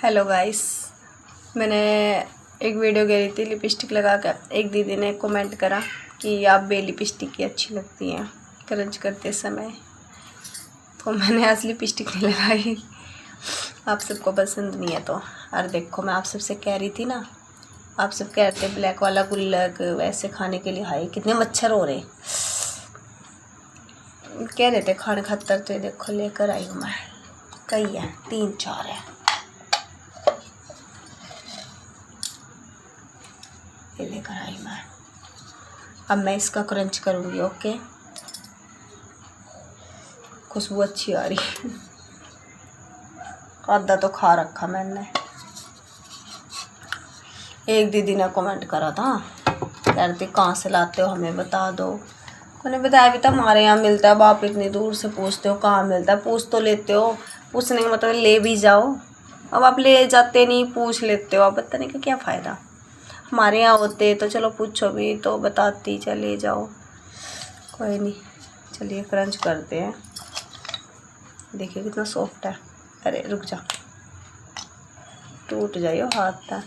Hello guys, मैंने एक video गिरी थी लिपस्टिक लगा कर। एक दीदी ने कमेंट करा कि आप बे लिपस्टिक की अच्छी लगती हैं क्रंच करते समय। तो मैंने आज लिपस्टिक नहीं लगाई, आप सबको पसंद नहीं है तो। और देखो, मैं आप सबसे कह रही थी ना, आप सब कह रहे थे ब्लैक वाला गुल्लक वैसे खाने के लिए। हाय कितने मच्छर हो रहे, कह रहे थे खाने खातर। तो देखो लेकर आई हूँ मैं, कई है, 3-4 है, ये लेकर आई मैं। अब मैं इसका क्रंच करूँगी। ओके, खुशबू अच्छी आ रही। आधा तो खा रखा मैंने। एक दीदी ने कमेंट करा था, कह रही थी कहाँ से लाते हो, हमें बता दो। उन्हें बताया भी था हमारे यहाँ मिलता है। अब आप इतनी दूर से पूछते हो कहाँ मिलता है। पूछ तो लेते हो, पूछने का मतलब ले भी जाओ। अब आप ले जाते नहीं, पूछ लेते हो। आप बताने का क्या फ़ायदा। हमारे यहाँ होते तो चलो पूछो भी तो बताती, चले जाओ। कोई नहीं, चलिए क्रंच करते हैं। देखिए कितना सॉफ्ट है। अरे रुक जा, टूट जाइयो हाथ था।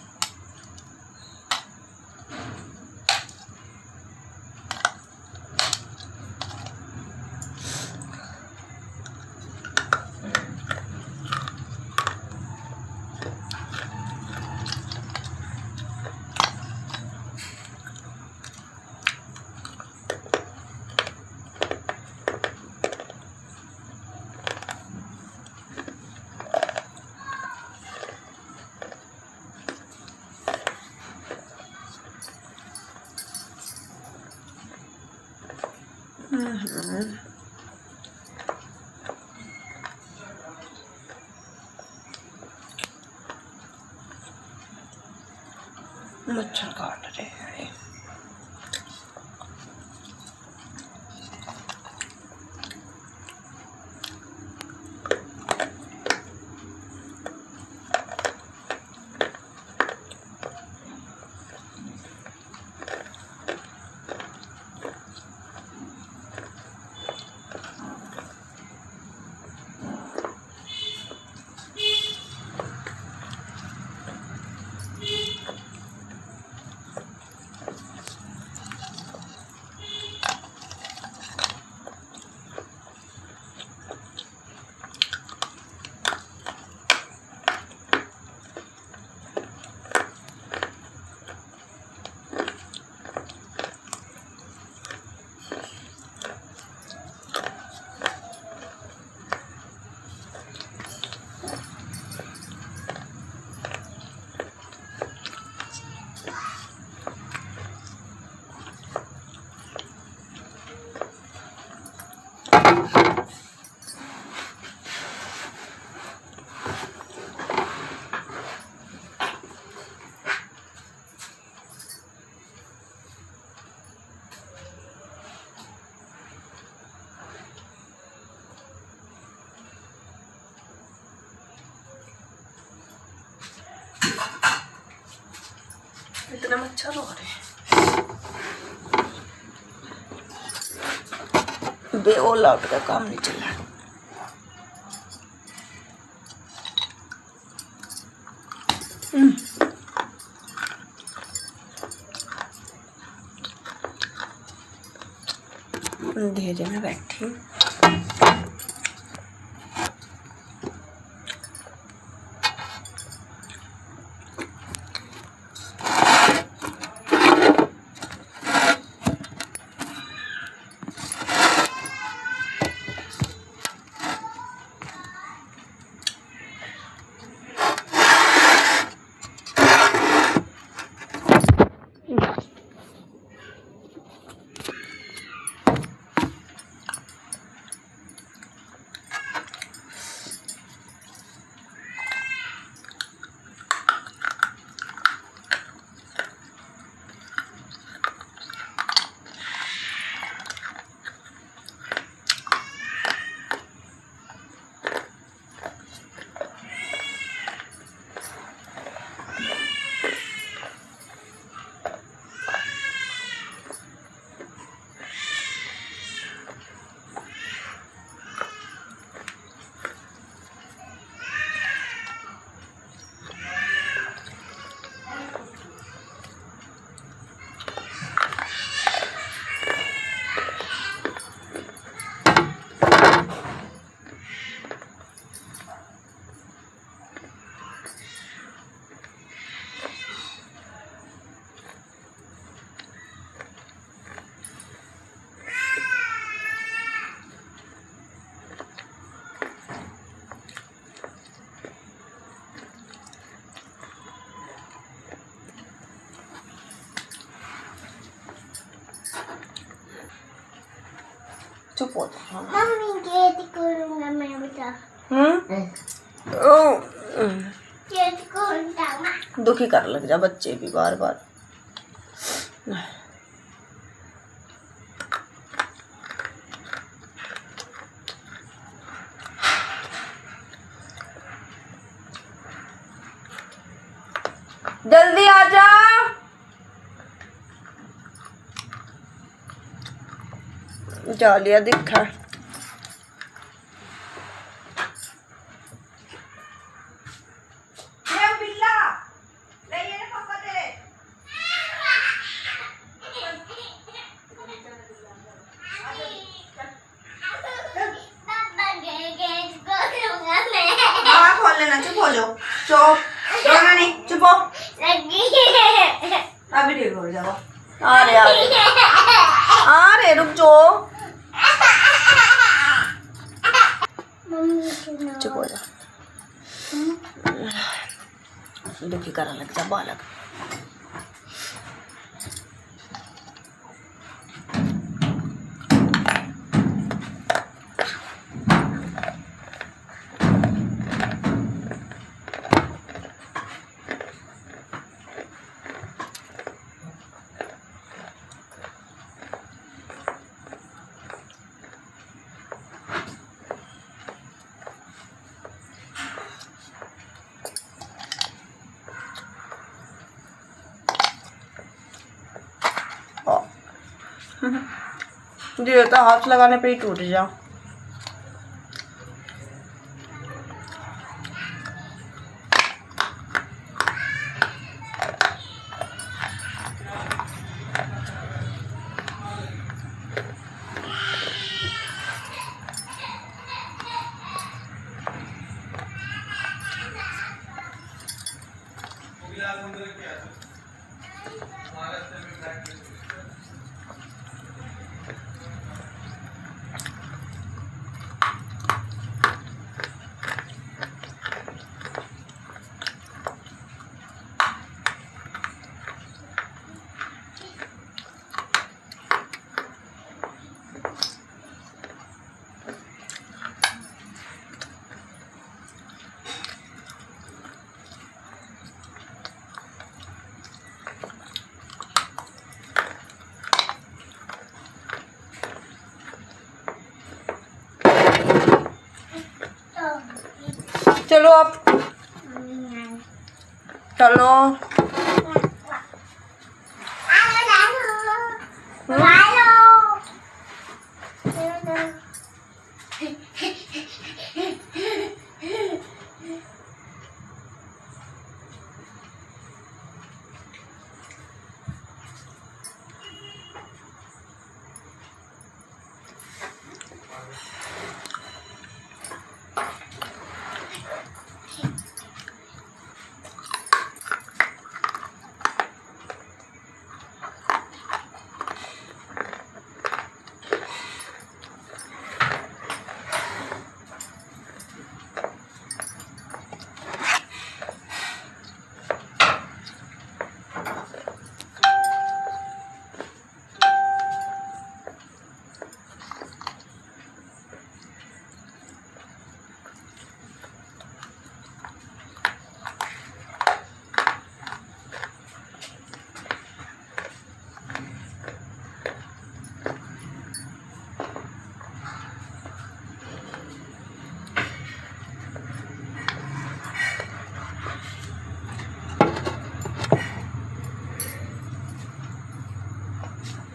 मच्छर काट रहे हैं। इतने मच्छर हो रहे हैं। बे ऑल आउट का काम नहीं चल रहा। अंधेरे में बैठी। चुप हो जा। मम्मी गेट खोलूंगा मैं बेटा। गेट खोलूंगा। दुखी कर लग जा बच्चे भी बार बार। जल्दी आ जा। जालिया दिखा। खोल लेना। चुप हो जाओ। चुप रोना नहीं। चुप हो। अभी ठीक हो जाओ। आ रहे रुक जाओ। चुप हो जा। दुखी करने लग जा बालक। जी तो हाथ लगाने पे ही टूट जा। चलो आप चलो।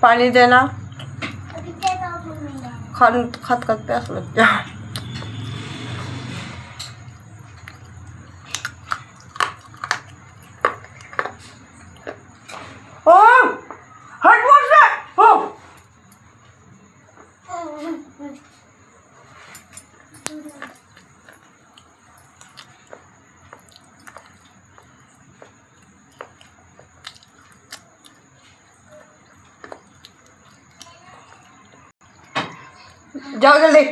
पानी देना। खत खत प्यास लग जा। जाओ जल्दी।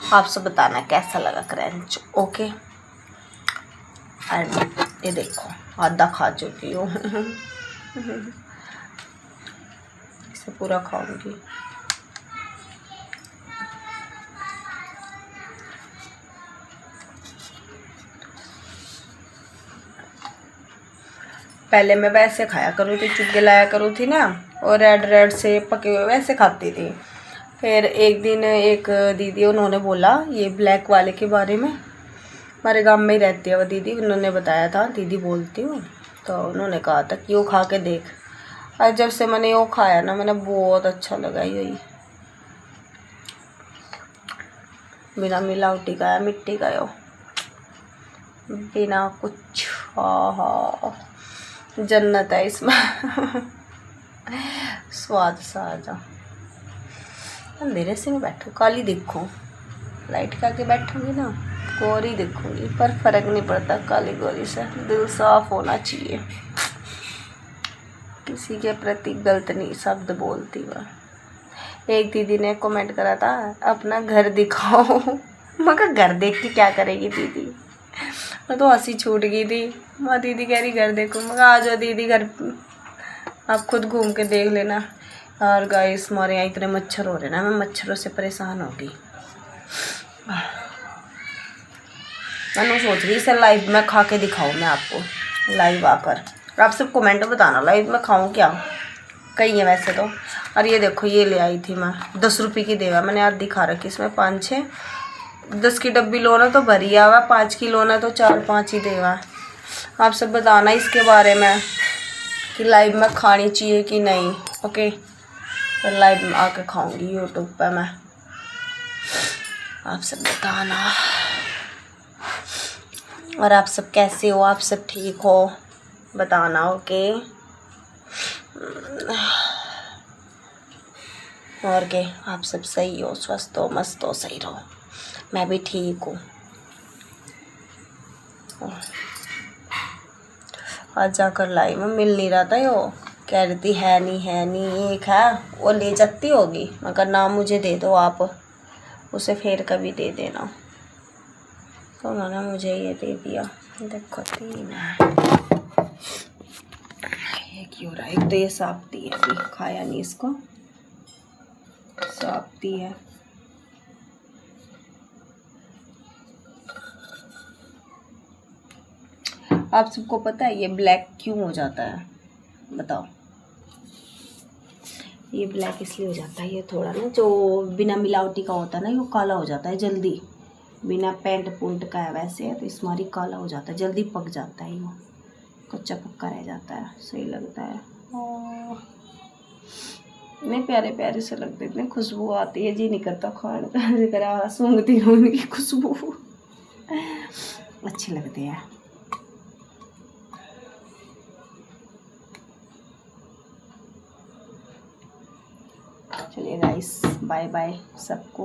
आप सब बताना कैसा लगा क्रंच। ओके, एंड ये देखो आधा खा चुकी हूँ। इसे पूरा खाऊंगी। पहले मैं वैसे खाया करूँ थी, चुग्गे लाया करूँ थी ना, और रेड रेड से पके हुए वैसे खाती थी। फिर एक दिन एक दीदी उन्होंने बोला ये ब्लैक वाले के बारे में, हमारे गांव में ही रहती है वो दीदी, उन्होंने बताया था, दीदी बोलती हूँ, तो उन्होंने कहा था कि वो खा के देख। और जब से मैंने वो खाया ना, मैंने बहुत अच्छा लगा यही, बिना मिलावटी का है, मिट्टी का यो, बिना कुछ। हाँ जन्नत है इसमें। स्वाद सा आ जा। अंधेरे से मैं बैठूँ, काली दिखूँ, लाइट का के बैठूँगी ना गोरी दिखूँगी, पर फर्क नहीं पड़ता काली गोरी से, दिल साफ होना चाहिए। किसी के प्रति गलत नहीं शब्द बोलती वह। एक दीदी ने कमेंट करा था अपना घर दिखाओ। मगर घर देख के क्या करेगी दीदी, मैं तो हंसी छूट गई थी। माँ दीदी कह रही घर देखो, मगर आ जाओ दीदी घर, आप खुद घूम के देख लेना। और गाइस हमारे यहाँ इतने मच्छर हो रहे ना, मैं मच्छरों से परेशान हो गई। मैं सोच रही इसे लाइव में खा के दिखाऊँ मैं आपको, लाइव आकर। आप सब कमेंट बताना लाइव में खाऊँ क्या, कहीं है वैसे तो। और ये देखो ये ले आई थी मैं, 10 रुपये की देवा, मैंने आज दिखा रखी, इसमें 5-6 10 की डब्बी लो ना तो भरिया हुआ, 5 की लो ना तो 4-5 ही देवा। आप सब बताना इसके बारे में कि लाइव में खानी चाहिए कि नहीं। ओके, तो लाइव में आके खाऊंगी यूट्यूब पे मैं, आप सब बताना। और आप सब कैसे हो, आप सब ठीक हो बताना। ओके, और के आप सब सही हो, स्वस्थ हो, मस्त हो, सही रहो, मैं भी ठीक हूँ। आज जाकर लाइव में मिल नहीं रहा था, यो कह रही थी है नहीं, एक है वो ले जाती होगी, मगर नाम मुझे दे दो आप, उसे फिर कभी दे देना। तो उन्होंने मुझे ये दे दिया, देखो 3 है, ये क्यों रहा, एक तो ये साप्ती है, अभी खाया नहीं इसको, साप्ती है। आप सबको पता है ये ब्लैक क्यों हो जाता है, बताओ। ये ब्लैक इसलिए हो जाता है, ये थोड़ा ना जो बिना मिलावटी का होता है ना, ये काला हो जाता है जल्दी, बिना पेंट पुंट का है वैसे है तो इसमारी काला हो जाता है, जल्दी पक जाता है, ये कच्चा पक्का रह जाता है, सही लगता है। इतने प्यारे प्यारे से लगते, इतने खुशबू आती है, जी नहीं करता खाने का, जिक्र सूंघती हूँ उनकी खुशबू, अच्छे लगते हैं। चलिए गाइस, बाय बाय सबको।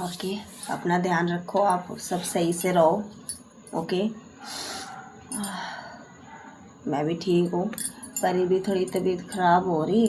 ओके, अपना ध्यान रखो, आप सब सही से रहो। ओके, मैं भी ठीक हूँ, पर ये भी थोड़ी तबीयत ख़राब हो रही,